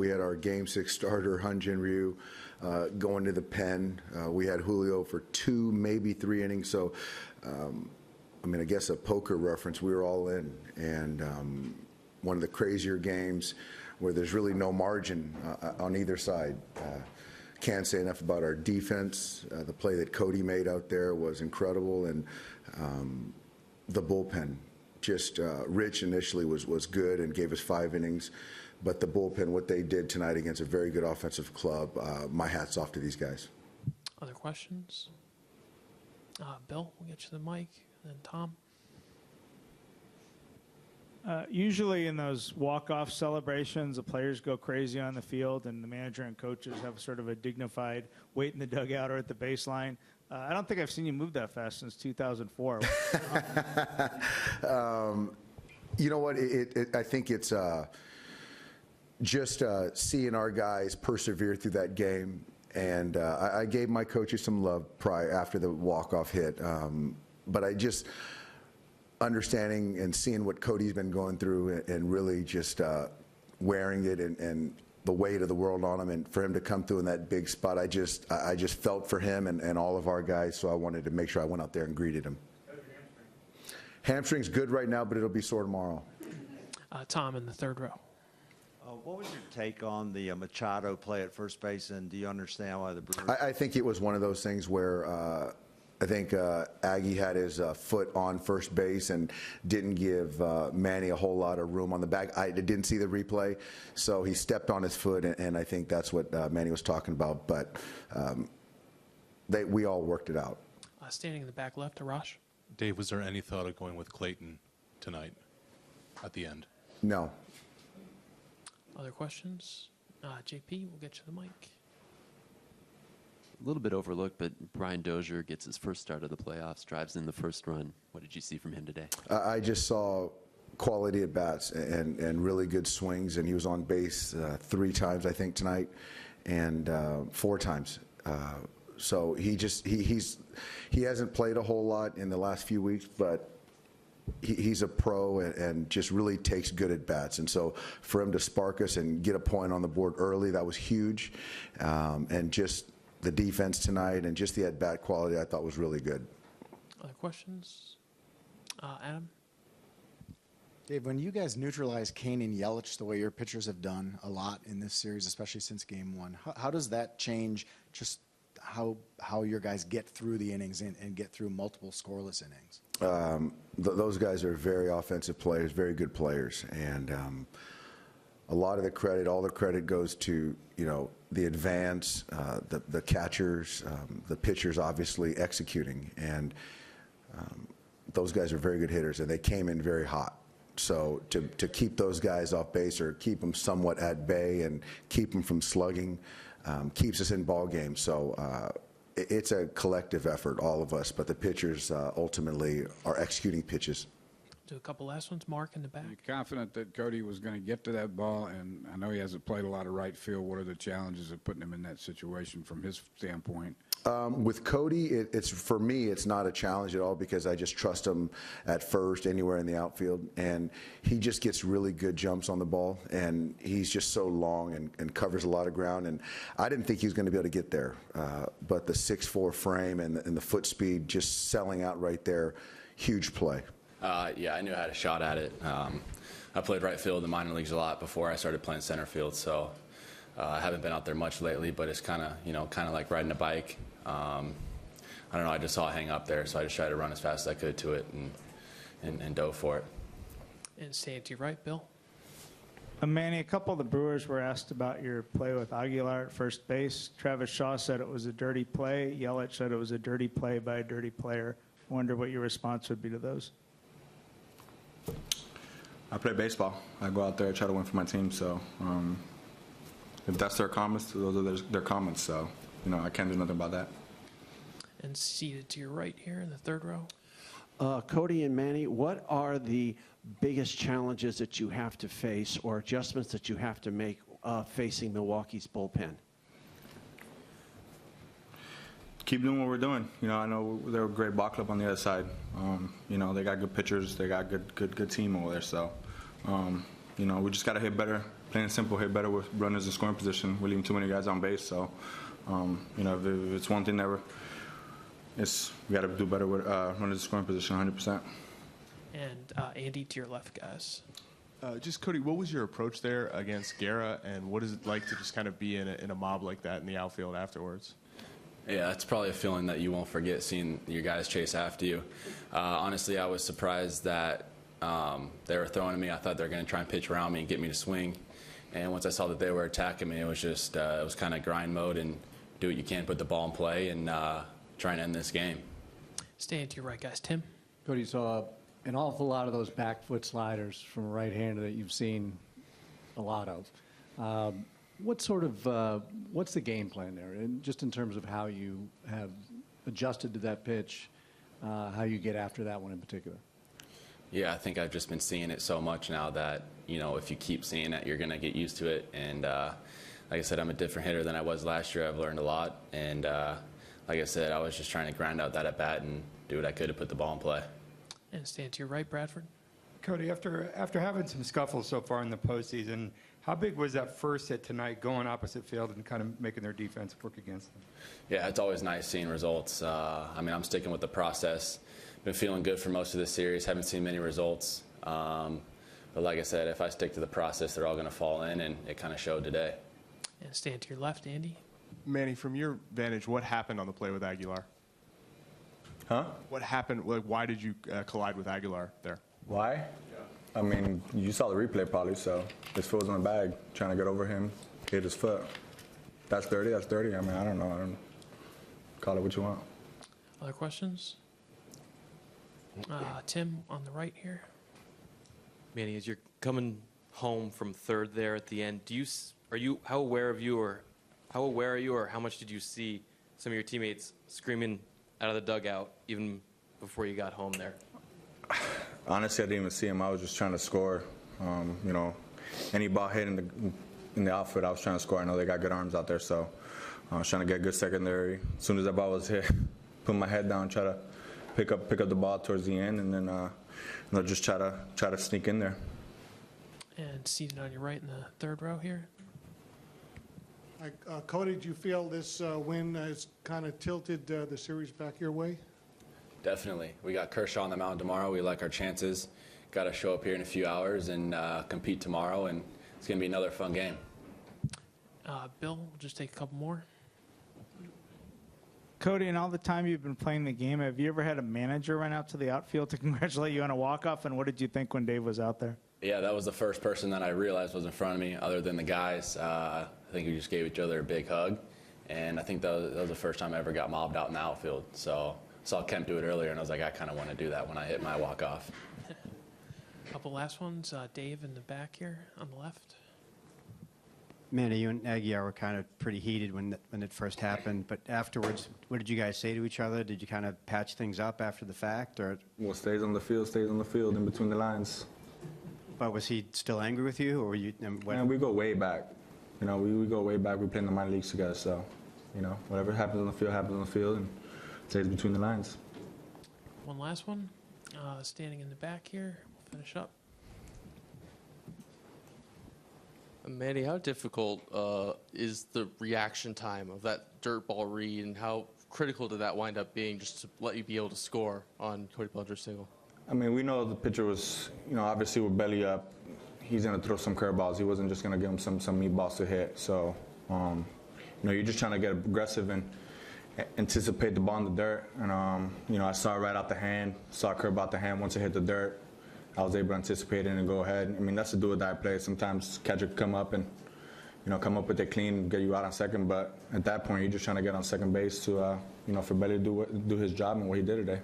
We had our Game 6 starter, Hyun-Jin Ryu, going to the pen. We had Julio for 2, maybe 3 innings. So, I mean, I guess a poker reference, we were all in. And one of the crazier games where there's really no margin on either side. Can't say enough about our defense. The play that Cody made out there was incredible. And the bullpen. Just Rich initially was good and gave us 5 innings, but the bullpen, what they did tonight against a very good offensive club, my hat's off to these guys. Other questions? Bill, we'll get you the mic, and then Tom. Usually in those walk-off celebrations, the players go crazy on the field, and the manager and coaches have sort of a dignified wait in the dugout or at the baseline. I don't think I've seen you move that fast since 2004. You know what? I think it's just seeing our guys persevere through that game. And I gave my coaches some love after the walk-off hit. But I just understanding and seeing what Cody's been going through and really just wearing it and the weight of the world on him, and for him to come through in that big spot, I just felt for him and all of our guys, so I wanted to make sure I went out there and greeted him. Hamstring's good right now, but it'll be sore tomorrow. Tom in the third row. What was your take on the Machado play at first base, and do you understand why the Brewers? I think it was one of those things where I think Aggie had his foot on first base and didn't give Manny a whole lot of room on the back. I didn't see the replay, so he stepped on his foot, and I think that's what Manny was talking about. But we all worked it out. Standing in the back left, Arash. Dave, was there any thought of going with Clayton tonight at the end? No. Other questions? JP, we'll get you the mic. A little bit overlooked, but Brian Dozier gets his first start of the playoffs, drives in the first run. What did you see from him today? I just saw quality at bats and really good swings, and he was on base 3 times, I think, tonight, and 4 times. So he hasn't played a whole lot in the last few weeks, but he's a pro and just really takes good at bats. And so for him to spark us and get a point on the board early, that was huge. And just the defense tonight and just the at-bat quality I thought was really good. Other questions? Adam? Dave, when you guys neutralize Kane and Yelich the way your pitchers have done a lot in this series, especially since Game 1, how does that change just how your guys get through the innings and get through multiple scoreless innings? Those guys are very offensive players, very good players, and a lot of the credit, all the credit goes to, you know, the advance, the catchers, the pitchers obviously executing, and those guys are very good hitters, and they came in very hot. So to keep those guys off base or keep them somewhat at bay and keep them from slugging keeps us in ball games. So it's a collective effort, all of us, but the pitchers ultimately are executing pitches. Do a couple last ones. Mark in the back. You're confident that Cody was going to get to that ball, and I know he hasn't played a lot of right field. What are the challenges of putting him in that situation from his standpoint? With Cody, it's for me, it's not a challenge at all because I just trust him at first, anywhere in the outfield, and he just gets really good jumps on the ball, and he's just so long and covers a lot of ground, and I didn't think he was going to be able to get there, but the 6'4" frame and the foot speed just selling out right there, huge play. Yeah, I knew I had a shot at it. I played right field in the minor leagues a lot before I started playing center field, so I haven't been out there much lately, but it's kind of like riding a bike. I don't know, I just saw it hang up there, so I just tried to run as fast as I could to it and dove for it. And stay to your right, Bill. Manny, a couple of the Brewers were asked about your play with Aguilar at first base. Travis Shaw said it was a dirty play. Yelich said it was a dirty play by a dirty player. I wonder what your response would be to those. I play baseball. I go out there, try to win for my team. So if that's their comments, those are their comments. So, you know, I can't do nothing about that. And seated to your right here in the third row. Cody and Manny, what are the biggest challenges that you have to face or adjustments that you have to make facing Milwaukee's bullpen? Keep doing what we're doing. You know, I know they're a great ball club on the other side. You know, they got good pitchers. They got good team over there. So You know, we just got to hit better. Plain and simple, hit better with runners in scoring position. We're leaving too many guys on base. So, you know, if it's one thing that we got to do better with runners in scoring position 100%. And Andy, to your left, guys. Just Cody, what was your approach there against Guerra, and what is it like to just kind of be in a mob like that in the outfield afterwards? Yeah, it's probably a feeling that you won't forget, seeing your guys chase after you. Honestly, I was surprised that they were throwing at me. I thought they were going to try and pitch around me and get me to swing. And once I saw that they were attacking me, it was just it was kind of grind mode and do what you can, put the ball in play, and try and end this game. Staying to your right, guys. Tim? Cody saw an awful lot of those back foot sliders from a right-hander that you've seen a lot of. What's the game plan there, and just in terms of how you have adjusted to that pitch, how you get after that one in particular? Yeah, I think I've just been seeing it so much now that, you know, if you keep seeing it, you're going to get used to it. And like I said, I'm a different hitter than I was last year. I've learned a lot. And like I said, I was just trying to grind out that at-bat and do what I could to put the ball in play. And stand to your right, Bradford. Cody, after having some scuffles so far in the postseason, how big was that first hit tonight going opposite field and kind of making their defense work against them? Yeah, it's always nice seeing results. I mean, I'm sticking with the process. Been feeling good for most of the series. Haven't seen many results. But like I said, if I stick to the process, they're all going to fall in, and it kind of showed today. And stand to your left, Andy. Manny, from your vantage, what happened on the play with Aguilar? Huh? What happened? Like, why did you collide with Aguilar there? Why? Yeah. I mean, you saw the replay probably, so his foot was in the bag, trying to get over him, hit his foot. That's dirty, that's dirty. I mean, I don't know. Call it what you want. Other questions? Tim, on the right here. Manny, as you're coming home from third there at the end, how aware are you, or how much did you see some of your teammates screaming out of the dugout even before you got home there? Honestly, I didn't even see him. I was just trying to score. You know, any ball hit in the outfield, I was trying to score. I know they got good arms out there, so I was trying to get good secondary. As soon as that ball was hit, put my head down, try to pick up the ball towards the end, and then you know, just try to sneak in there. And seated on your right in the third row here. Cody, do you feel this win has kind of tilted the series back your way? Definitely. We got Kershaw on the mound tomorrow. We like our chances. Got to show up here in a few hours and compete tomorrow, and it's going to be another fun game. Bill, we'll just take a couple more. Cody, in all the time you've been playing the game, have you ever had a manager run out to the outfield to congratulate you on a walk-off, and what did you think when Dave was out there? Yeah, that was the first person that I realized was in front of me, other than the guys. I think we just gave each other a big hug, and I think that was the first time I ever got mobbed out in the outfield. So I saw Kemp do it earlier, and I was like, I kind of want to do that when I hit my walk-off. Couple last ones. Dave in the back here on the left. Manny, you and Aguilar were kind of pretty heated when it first happened, but afterwards, what did you guys say to each other? Did you kind of patch things up after the fact, or? What stays on the field, in between the lines. But was he still angry with you, or were you? Man, we go way back. You know, we go way back. We play in the minor leagues together, so you know, whatever happens on the field happens on the field, and stays between the lines. One last one. Standing in the back here. We'll finish up. Manny, how difficult is the reaction time of that dirt ball read, and how critical did that wind up being just to let you be able to score on Cody Bellinger's single? I mean, we know the pitcher was, you know, obviously with belly up, he's going to throw some curveballs. He wasn't just going to give him some meatballs to hit. So, you know, you're just trying to get aggressive and anticipate the ball in the dirt. And, you know, I saw it right out the hand, saw a curve out the hand. Once it hit the dirt, I was able to anticipate it and go ahead. I mean, that's a do-or-die play. Sometimes catcher could come up and, you know, come up with it clean and get you out on second. But at that point, you're just trying to get on second base to, you know, for Belly to do his job and what he did today.